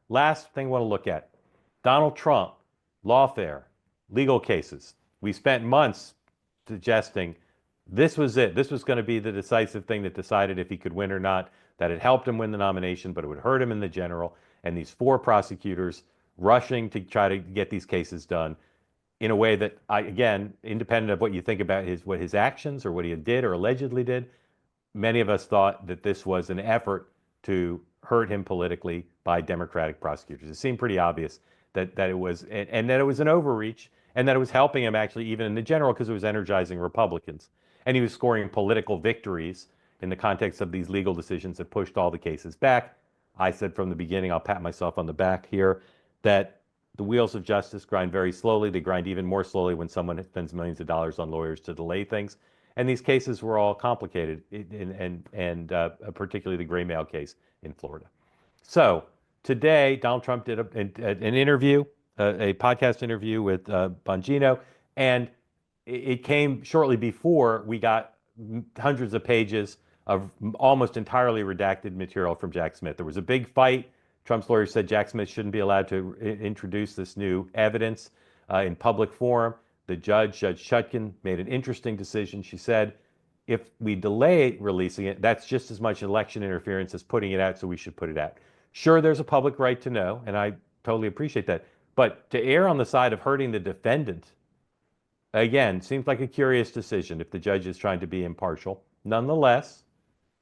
Last thing I want to look at, Donald Trump, lawfare, legal cases. We spent months suggesting this was it. This was going to be the decisive thing that decided if he could win or not, that it helped him win the nomination, but it would hurt him in the general. And these four prosecutors rushing to try to get these cases done in a way that, again, independent of what you think about his actions or what he did or allegedly did, many of us thought that this was an effort to hurt him politically by Democratic prosecutors. It seemed pretty obvious that it was, and that it was an overreach, and that it was helping him actually even in the general because it was energizing Republicans. And he was scoring political victories in the context of these legal decisions that pushed all the cases back. I said from the beginning, I'll pat myself on the back here, that the wheels of justice grind very slowly. They grind even more slowly when someone spends millions of dollars on lawyers to delay things. And these cases were all complicated, and particularly the gray mail case in Florida. So today, Donald Trump did an interview, a podcast interview with Bongino, and it came shortly before we got hundreds of pages of almost entirely redacted material from Jack Smith. There was a big fight. Trump's lawyers said Jack Smith shouldn't be allowed to introduce this new evidence in public forum. The Judge Chutkan, made an interesting decision. She said, if we delay releasing it, that's just as much election interference as putting it out, so we should put it out. Sure, there's a public right to know, and I totally appreciate that. But to err on the side of hurting the defendant, again, seems like a curious decision if the judge is trying to be impartial. Nonetheless,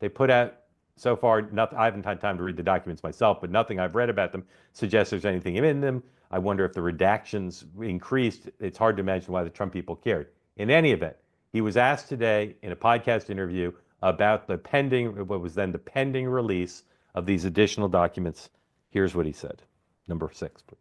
they put out, so far, nothing, I haven't had time to read the documents myself, but nothing I've read about them suggests there's anything in them. I wonder if the redactions increased. It's hard to imagine why the Trump people cared. In any event, he was asked today in a podcast interview about the pending, what was then the pending release of these additional documents. Here's what he said. Number 6, please.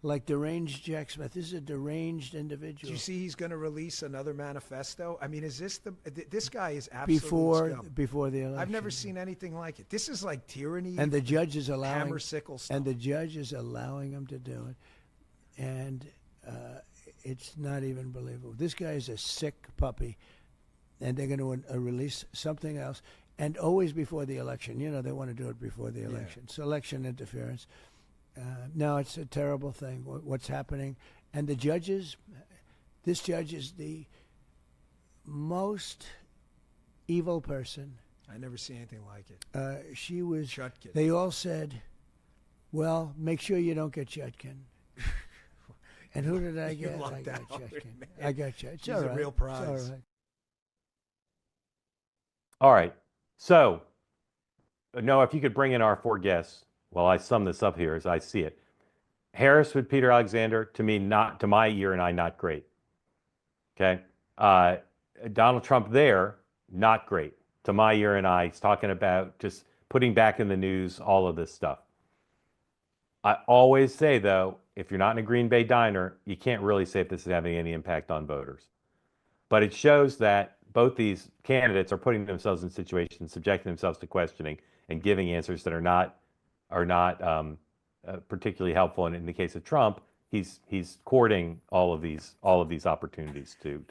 Like deranged Jack Smith. This is a deranged individual. Do you see he's going to release another manifesto? I mean, is this guy is absolutely scum. Before the election? I've never seen anything like it. This is like tyranny. And the judge is allowing hammer sickle stuff. And the judge is allowing him to do it, and it's not even believable. This guy is a sick puppy, and they're going to release something else, and always before the election. You know, they want to do it before the election. It's election interference. No, it's a terrible thing, what's happening. And the judges, this judge is the most evil person. I never see anything like it. She was, Chutkan. They all said, well, make sure you don't get Chutkan. And who did I get? I got Chutkan. I got Chutkan. It's all right. She's a real prize. It's all right. All right. So, Noah, if you could bring in our 4 guests. Well, I sum this up here as I see it. Harris with Peter Alexander, to me, not to my ear and eye, not great. Okay. Donald Trump there, not great. To my ear and eye, he's talking about just putting back in the news all of this stuff. I always say, though, if you're not in a Green Bay diner, you can't really say if this is having any impact on voters. But it shows that both these candidates are putting themselves in situations, subjecting themselves to questioning and giving answers that are not particularly helpful. And in the case of Trump, he's courting all of these opportunities to